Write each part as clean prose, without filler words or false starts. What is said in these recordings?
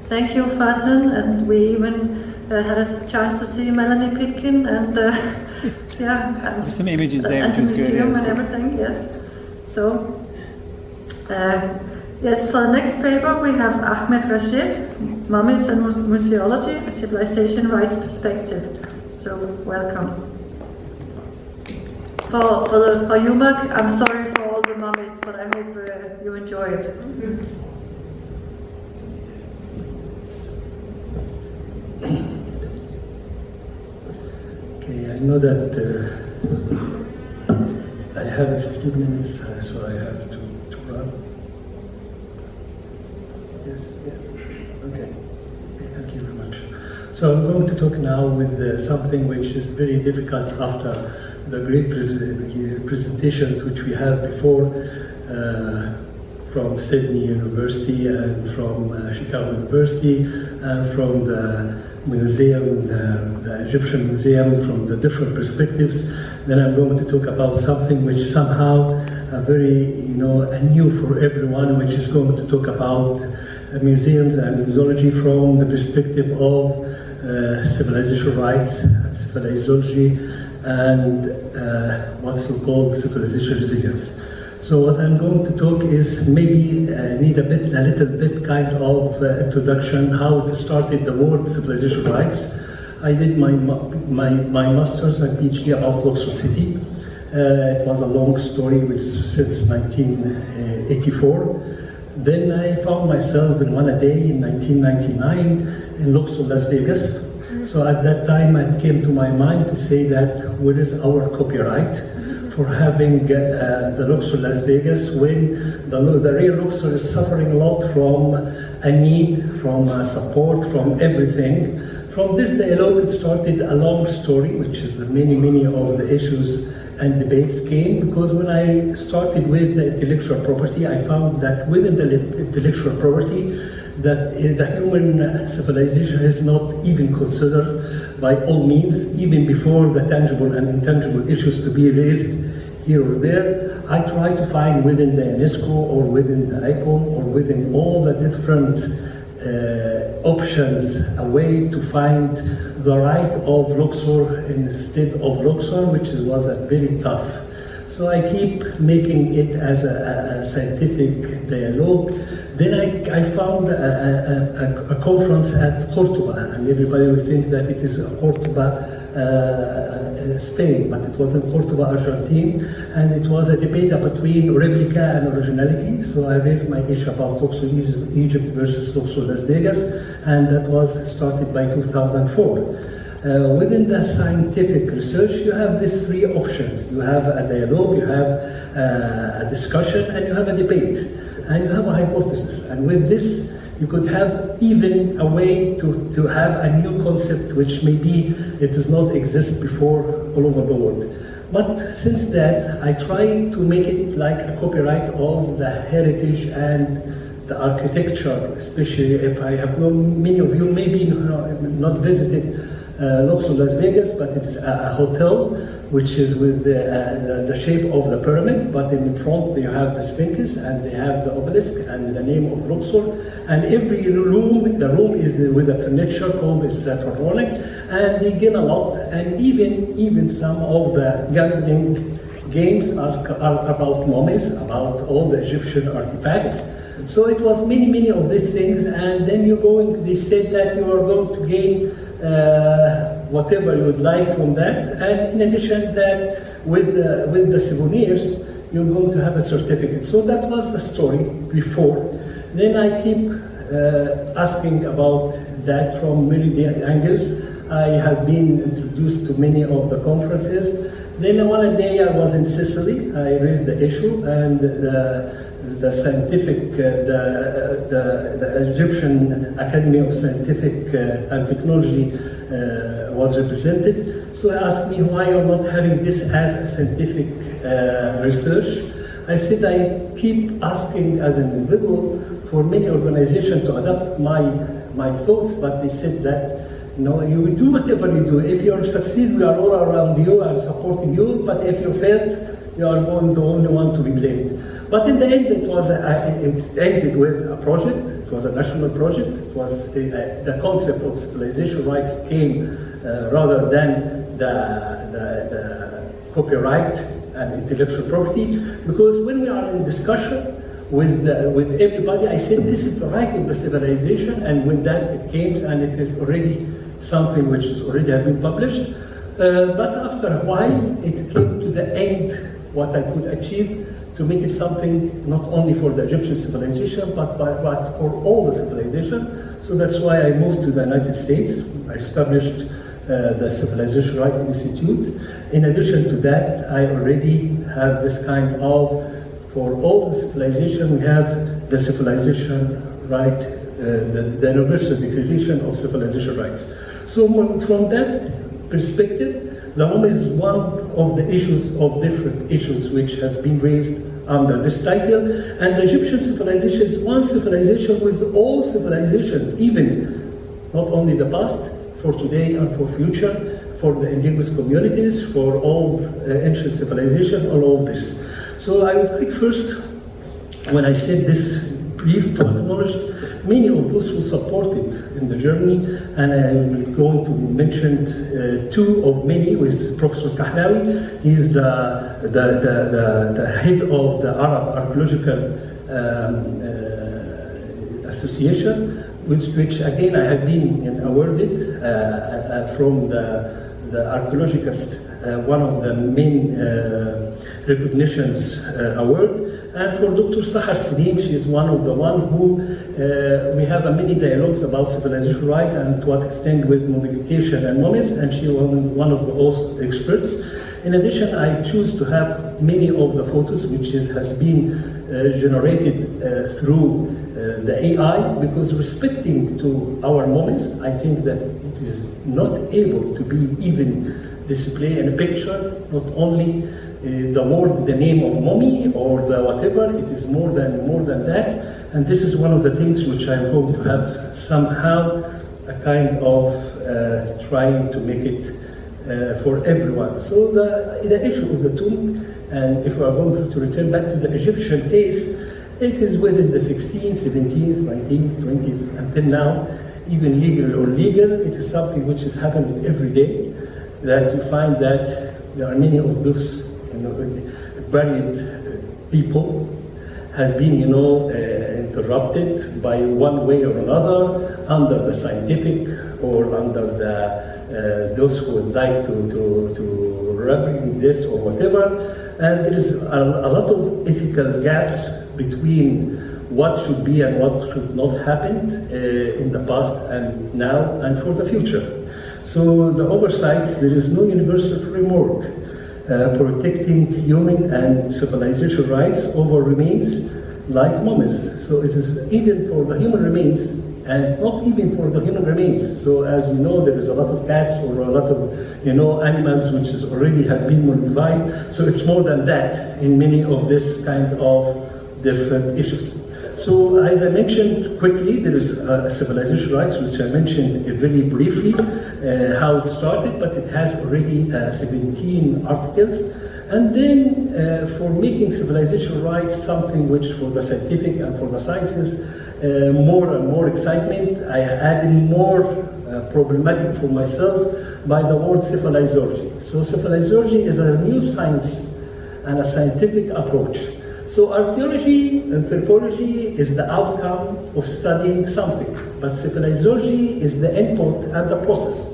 Thank you, Faten, and we even had a chance to see Melanie Pitkin and and some images there, and the museum and everything. Yes. So yes, for the next paper we have Ahmed Rashid, Mummies and Museology: A Civilization Rights Perspective. So welcome. For you, Mark, I'm sorry for all the mummies, but I hope you enjoy it. Okay, I know that I have 15 minutes, so I have to run. Yes. Okay, thank you very much. So I'm going to talk now with something which is very difficult after the great presentations which we had before from Sydney University and from Chicago University and from the museum, the Egyptian museum, from the different perspectives. Then I'm going to talk about something which somehow very new for everyone, which is going to talk about museums and museology from the perspective of civilization rights, civilizology, and what's so-called civilization resilience. So what I'm going to talk is maybe need a little bit kind of introduction how it started the word civilization rights. I did my master's and PhD about Luxor City. It was a long story since 1984. Then I found myself in one day in 1999 in Luxor, Las Vegas. So at that time it came to my mind to say that where is our copyright for having the Luxor Las Vegas when the real Luxor is suffering a lot from a need, from support, from everything. From this dialogue it started a long story, which is many of the issues and debates came, because when I started with the intellectual property, I found that within the intellectual property, that the human civilization is not even considered by all means, even before the tangible and intangible issues to be raised here or there. I try to find within the UNESCO or within the Icom or within all the different options a way to find the right of Luxor instead of Luxor, which was very tough. So I keep making it as a scientific dialogue. Then I found a conference at Cortado, and everybody would think that it is Cortado, Spain, but it was in Cortado, Argentina, and it was a debate between replica and originality. So I raised my issue about Luxor Egypt versus Luxor Las Vegas, and that was started by 2004. Within the scientific research, you have these three options. You have a dialogue, you have a discussion, and you have a debate, and you have a hypothesis. And with this, you could have even a way to have a new concept which maybe it does not exist before all over the world. But since that, I try to make it like a copyright of the heritage and the architecture, especially if I have many of you maybe not visited Luxor Las Vegas, but it's a hotel which is with the shape of the pyramid, but in front they have the Sphinx and they have the obelisk and the name of Luxor, and every room, the room is with a furniture called it's pharaonic, and they gain a lot, and even some of the gambling games are about mummies, about all the Egyptian artifacts. So it was many of these things, and then they said that you are going to gain whatever you would like from that, and in addition that with the souvenirs you're going to have a certificate. So that was the story before. Then I keep asking about that from many angles. I have been introduced to many of the conferences. Then one day I was in Sicily, I raised the issue, and the scientific, the Egyptian Academy of Scientific and Technology was represented. So I asked me why you're not having this as a scientific research. I said I keep asking as an individual for many organizations to adopt my thoughts, but they said that you will do whatever you do. If you succeed, we are all around you and supporting you, but if you fail, you are the only one to be blamed. But in the end, it ended with a project. It was a national project. It was the concept of civilization rights came rather than the copyright and intellectual property, because when we are in discussion with everybody, I said this is the right of the civilization, and with that it came, and it is already something which has already have been published. But after a while, it came to the end, what I could achieve, to make it something not only for the Egyptian civilization, but for all the civilization. So that's why I moved to the United States. I established the Civilization Rights Institute. In addition to that, I already have this kind of, for all the civilization, we have the civilization right, the Universal Declaration of Civilization Rights. So from that perspective, the woman is one of the issues of different issues which has been raised under this title, and the Egyptian civilization is one civilization with all civilizations, even not only the past, for today and for future, for the indigenous communities, for all ancient civilization, all of this. So I would like first, when I said this brief, to acknowledge many of those who supported in the journey, and I'm going to mention two of many with Professor Kahlawi. He's the head of the Arab Archaeological Association, which again I have been awarded from the archaeologist, one of the main recognitions award. And for Dr. Sahar Salim, she is one of the one who we have many dialogues about civilization right and to what extent with mummification and mummies, and she was one of those experts. In addition, I choose to have many of the photos which has been generated through the AI, because respecting to our mummies, I think that it is not able to be even displayed in a picture, not only the word, the name of mummy or the whatever, it is more than that. And this is one of the things which I'm going to have somehow a kind of trying to make it for everyone. So the issue of the tomb, and if we are going to return back to the Egyptian case, it is within the 16th, 17th, 19th, 20th, until now, even legal or illegal, it is something which is happening every day, that you find that there are many of those buried people have been, interrupted by one way or another under the scientific or under the those who would like to represent this or whatever. And there is a lot of ethical gaps between what should be and what should not happen in the past and now and for the future. So the oversights, there is no universal framework protecting human and civilization rights over remains like mummies. So it is even for the human remains and not even for the human remains. So as you know, there is a lot of cats or a lot of animals which is already have been modified. So it's more than that in many of this kind of different issues. So as I mentioned quickly, there is civilization rights, which I mentioned very briefly, how it started, but it has already 17 articles. And then for making civilization rights something which for the scientific and for the sciences, more and more excitement, I added more problematic for myself by the word civilizology. So civilizology is a new science and a scientific approach. So archaeology, anthropology is the outcome of studying something, but civilizology is the input and the process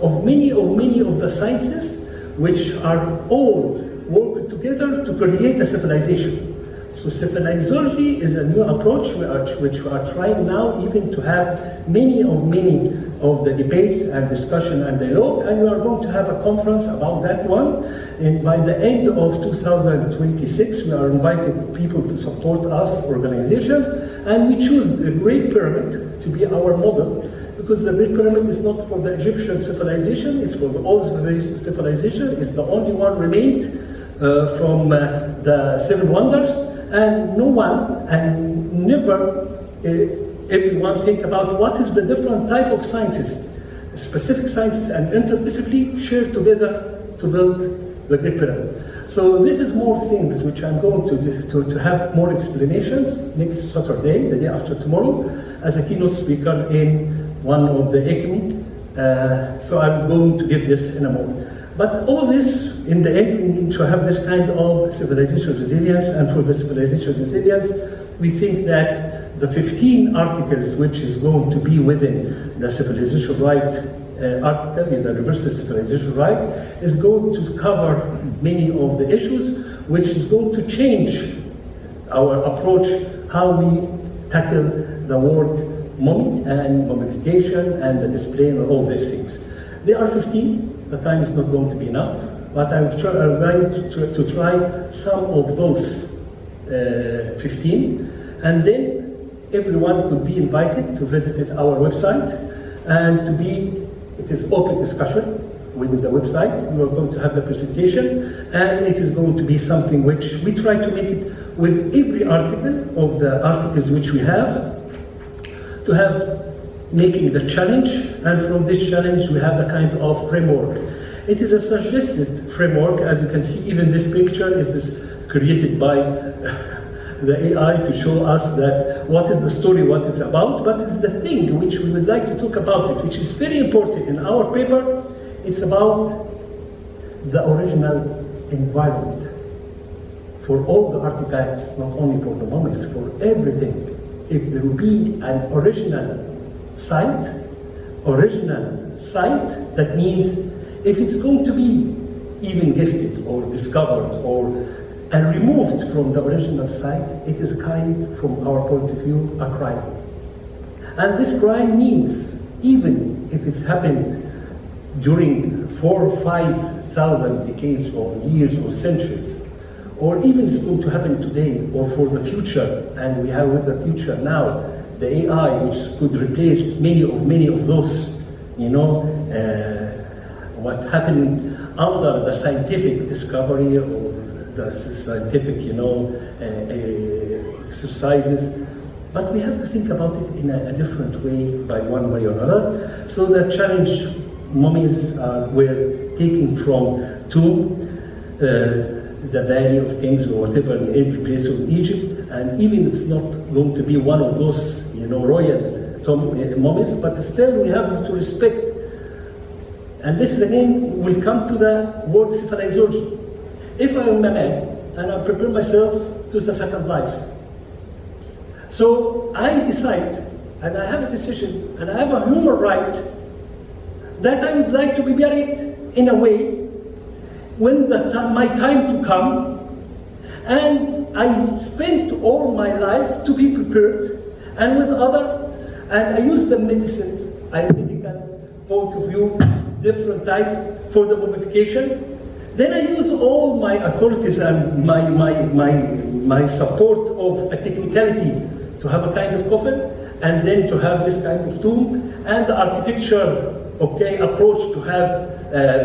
of many of the sciences which are all working together to create a civilization. So civilizology is a new approach which we are trying now even to have many of the debates and discussion and dialogue, and we are going to have a conference about that one. And by the end of 2026, we are inviting people to support us, organizations, and we choose the Great Pyramid to be our model, because the Great Pyramid is not for the Egyptian civilization, it's for the old civilization. It's the only one remained from the Seven Wonders, and no one and never everyone think about what is the different type of sciences, specific sciences and interdiscipline shared together to build the Great Pyramid. So this is more things which I'm going to have more explanations next Saturday, the day after tomorrow, as a keynote speaker in one of the Icom. So I'm going to give this in a moment. But all this, in the end, we need to have this kind of civilization resilience, and for the civilization resilience, we think that the 15 articles which is going to be within the civilization right article, in the Universal Civilization Right, is going to cover many of the issues, which is going to change our approach, how we tackle the word mummy and mummification and the display and all these things. There are 15. The time is not going to be enough, but I'm going to try some of those 15, and then everyone could be invited to visit our website, and it is open discussion within the website. You are going to have the presentation, and it is going to be something which we try to make it with every article of the articles which we have, to have making the challenge, and from this challenge we have the kind of framework. It is a suggested framework. As you can see, even this picture is created by the AI to show us that what is the story, what it's about, but it's the thing which we would like to talk about it, which is very important in our paper. It's about the original environment for all the artifacts, not only for the mummies, for everything. If there will be an original site, that means if it's going to be even gifted or discovered and removed from the original site, it is kind, from our point of view, a crime. And this crime means, even if it's happened during 4,000 or 5,000 decades or years or centuries, or even it's going to happen today or for the future, and we have with the future now, the AI, which could replace many of those, what happened under the scientific discovery or the scientific, exercises. But we have to think about it in a different way, by one way or another. So the challenge mummies were taken from tomb, the Valley of Kings or whatever, in every place of Egypt, and even if it's not going to be one of those, royal mummies, but still we have to respect. And this again will come to the word civilization. If I am a man and I prepare myself to the second life, so I decide, and I have a decision, and I have a human right that I would like to be buried in a way when my time to come, and I spent all my life to be prepared, and with and I use the medicines and medical point of view, different type for the mummification. Then I use all my authorities and my support of a technicality to have a kind of coffin, and then to have this kind of tomb, and the architecture, approach to have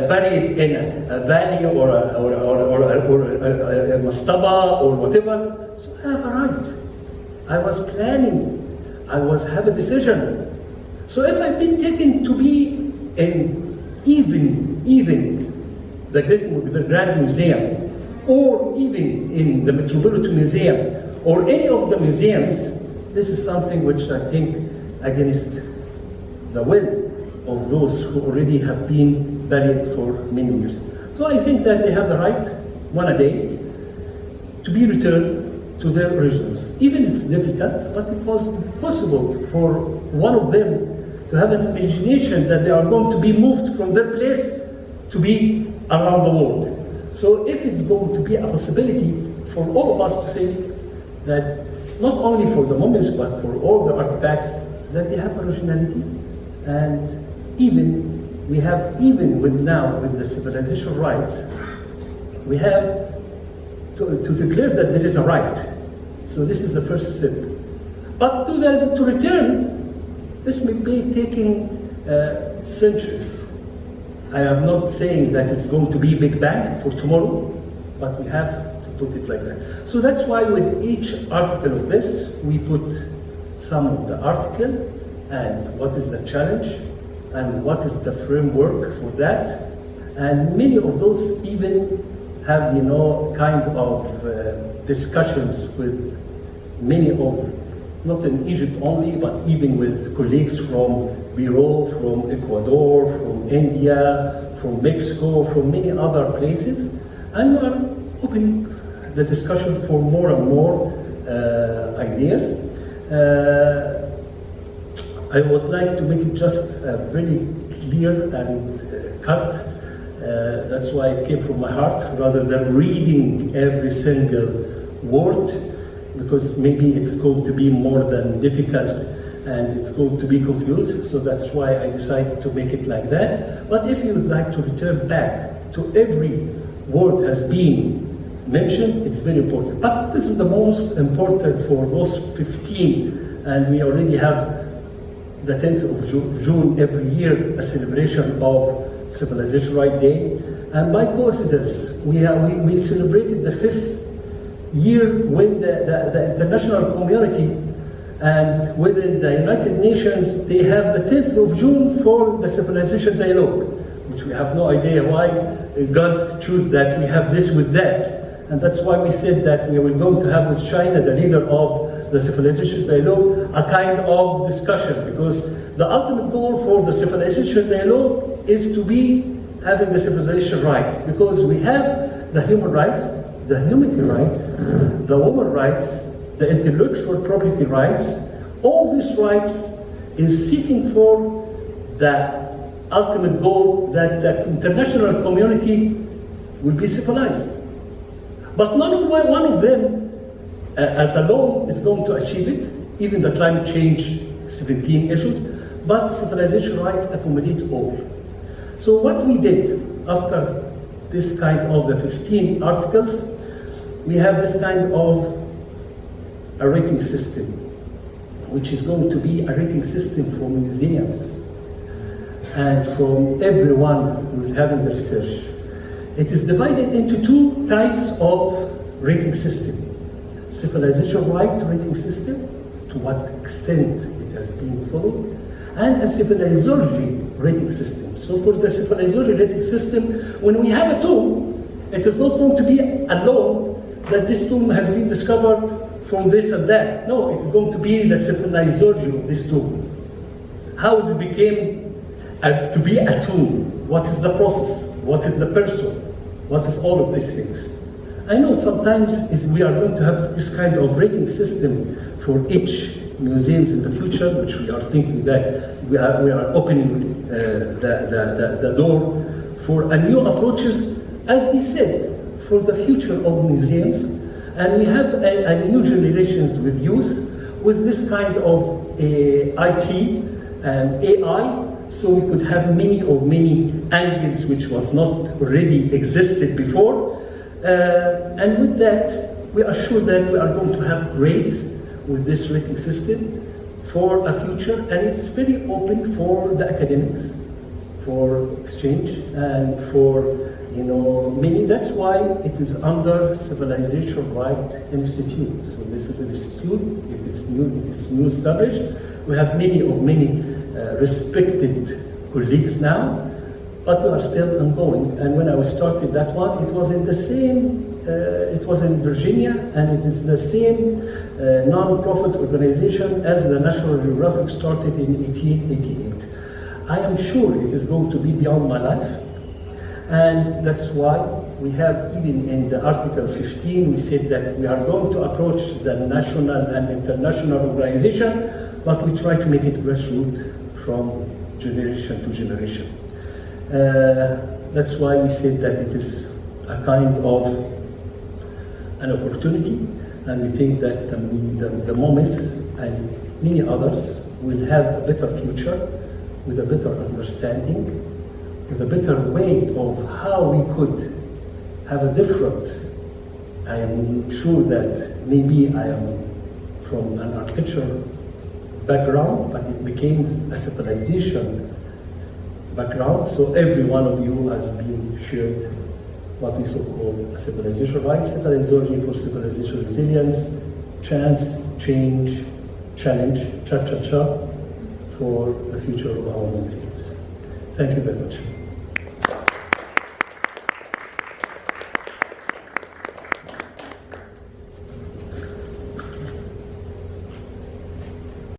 buried in a valley or a mastaba or whatever. So I have a right. I was planning. I have a decision. So if I've been taken to be in even the Grand Museum, or even in the Metropolitan Museum, or any of the museums, this is something which I think against the will of those who already have been buried for many years. So I think that they have the right, one a day, to be returned to their originals. Even it's difficult, but it was possible for one of them to have an imagination that they are going to be moved from their place to be around the world. So if it's going to be a possibility for all of us to think that not only for the mummies, but for all the artifacts, that they have originality, and even we have, even with the civilization rights, we have to declare that there is a right. So this is the first step. But to return, this may be taking centuries. I am not saying that it's going to be Big Bang for tomorrow, but we have to put it like that. So that's why with each article of this, we put some of the article and what is the challenge and what is the framework for that. And many of those even have, kind of discussions with many of, not in Egypt only, but even with colleagues from Peru, from Ecuador, from India, from Mexico, from many other places, and we are opening the discussion for more and more ideas. I would like to make it just very clear and cut. That's why it came from my heart, rather than reading every single word, because maybe it's going to be more than difficult and it's going to be confused. So that's why I decided to make it like that. But if you would like to return back to every word has been mentioned, it's very important. But this is the most important for those 15, and we already have the 10th of June every year, a celebration of Civilization Right Day. And by coincidence, we celebrated the 5th year when the international community and within the United Nations, they have the 10th of June for the Civilization Dialogue, which we have no idea why God chose that. We have this with that. And that's why we said that we were going to have with China, the leader of the Civilization Dialogue, a kind of discussion, because the ultimate goal for the Civilization Dialogue is to be having the civilization right, because we have the human rights, the humanity rights, the woman rights, the intellectual property rights. All these rights is seeking for the ultimate goal that the international community will be civilized. But not one of them as alone is going to achieve it, even the climate change 17 issues, but civilization right accommodate all. So what we did after this kind of the 15 articles, we have this kind of a rating system, which is going to be a rating system for museums and from everyone who's having the research. It is divided into two types of rating system. Civilization right rating system, to what extent it has been followed, and a civilizatory rating system. So for the civilizatory rating system, when we have a tomb, it is not going to be alone that this tomb has been discovered from this and that. No, it's going to be the civilizatory of this tomb. How it became to be a tomb, what is the process, what is the person, what is all of these things. I know sometimes we are going to have this kind of rating system for each museums in the future, which we are thinking that we are opening the door for a new approaches, as they said, for the future of museums. And we have a new generations with youth, with this kind of IT and AI, so we could have many angles which was not already existed before. And with that, we are sure that we are going to have grades with this rating system for a future, and it's very open for the academics, for exchange, and for many. That's why it is under Civilization Right Institute. So this is an institute. If it's new, it is new established. We have many respected colleagues now, but we are still ongoing. And when I started that one, it was in the same. It was in Virginia, and it is the same non-profit organization as the National Geographic started in 1888. I am sure it is going to be beyond my life, and that's why we have, even in the Article 15, we said that we are going to approach the national and international organization, but we try to make it grassroots from generation to generation. That's why we said that it is a kind of an opportunity, and we think that the MOMIS and many others will have a better future with a better understanding, with a better way of how we could have a different. I am sure that maybe I am from an architecture background, but it became a civilization background, so every one of you has been shared what we so-called a civilization right, civilization for civilization resilience, chance, change, challenge, cha-cha-cha, for the future of our museums. Thank you very much.